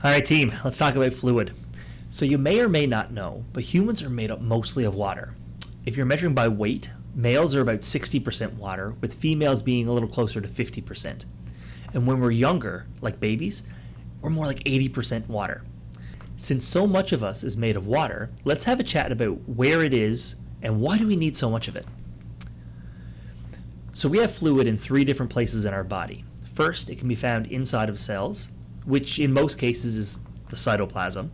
All right, team, let's talk about fluid. So, you may or may not know, but humans are made up mostly of water. If you're measuring by weight, males are about 60% water, with females being a little closer to 50%. And when we're younger, like babies, we're more like 80% water. Since so much of us is made of water, let's have a chat about where it is and why do we need so much of it. So we have fluid in 3 different places in our body. First, it can be found inside of cells, which in most cases is the cytoplasm,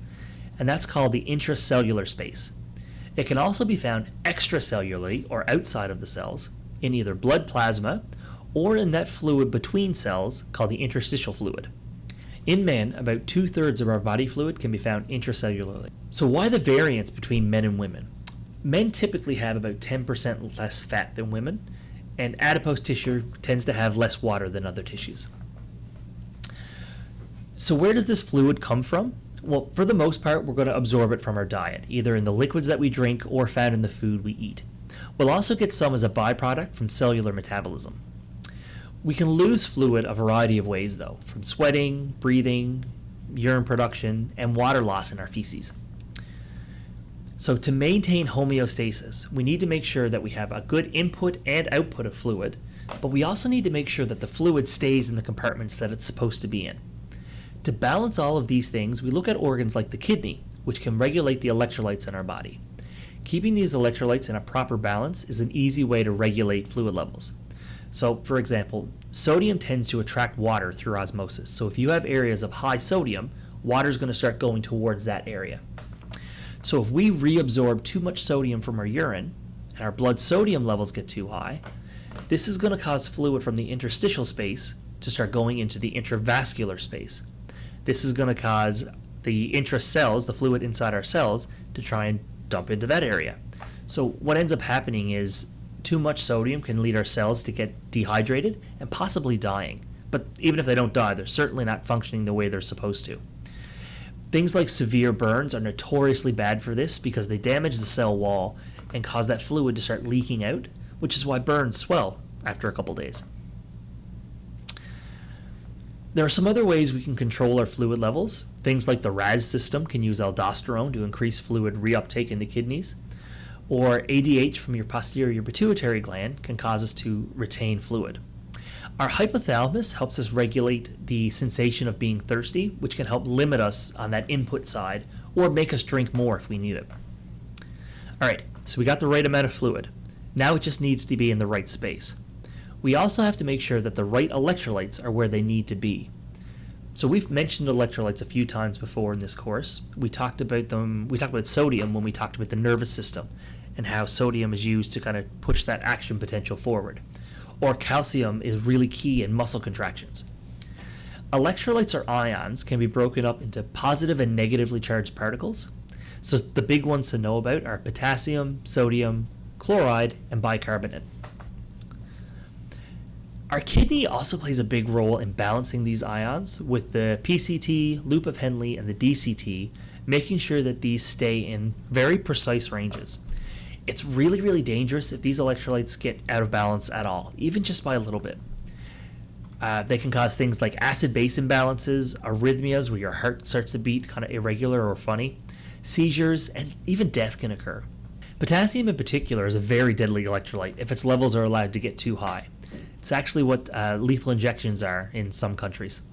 and that's called the intracellular space. It can also be found extracellularly, or outside of the cells, in either blood plasma or in that fluid between cells called the interstitial fluid. In men, about 2/3 of our body fluid can be found intracellularly. So why the variance between men and women? Men typically have about 10% less fat than women, and adipose tissue tends to have less water than other tissues. So where does this fluid come from? Well, for the most part, we're going to absorb it from our diet, either in the liquids that we drink or found in the food we eat. We'll also get some as a byproduct from cellular metabolism. We can lose fluid a variety of ways, though, from sweating, breathing, urine production, and water loss in our feces. So to maintain homeostasis, we need to make sure that we have a good input and output of fluid, but we also need to make sure that the fluid stays in the compartments that it's supposed to be in. To balance all of these things, we look at organs like the kidney, which can regulate the electrolytes in our body. Keeping these electrolytes in a proper balance is an easy way to regulate fluid levels. So, for example, sodium tends to attract water through osmosis. So if you have areas of high sodium, water is going to start going towards that area. So if we reabsorb too much sodium from our urine and our blood sodium levels get too high, this is going to cause fluid from the interstitial space to start going into the intravascular space. This is going to cause the intracells, the fluid inside our cells, to try and dump into that area. So what ends up happening is too much sodium can lead our cells to get dehydrated and possibly dying. But even if they don't die, they're certainly not functioning the way they're supposed to. Things like severe burns are notoriously bad for this because they damage the cell wall and cause that fluid to start leaking out, which is why burns swell after a couple days. There are some other ways we can control our fluid levels. Things like the RAS system can use aldosterone to increase fluid reuptake in the kidneys, or ADH from your posterior pituitary gland can cause us to retain fluid. Our hypothalamus helps us regulate the sensation of being thirsty, which can help limit us on that input side or make us drink more if we need it. All right, so we got the right amount of fluid. Now it just needs to be in the right space. We also have to make sure that the right electrolytes are where they need to be. So we've mentioned electrolytes a few times before in this course. We talked about sodium when we talked about the nervous system and how sodium is used to kind of push that action potential forward. Or calcium is really key in muscle contractions. Electrolytes or ions can be broken up into positive and negatively charged particles. So the big ones to know about are potassium, sodium, chloride, and bicarbonate. Our kidney also plays a big role in balancing these ions with the PCT, loop of Henle, and the DCT, making sure that these stay in very precise ranges. It's really, really dangerous if these electrolytes get out of balance at all, even just by a little bit. They can cause things like acid-base imbalances, arrhythmias where your heart starts to beat kind of irregular or funny, seizures, and even death can occur. Potassium in particular is a very deadly electrolyte if its levels are allowed to get too high. It's actually what lethal injections are in some countries.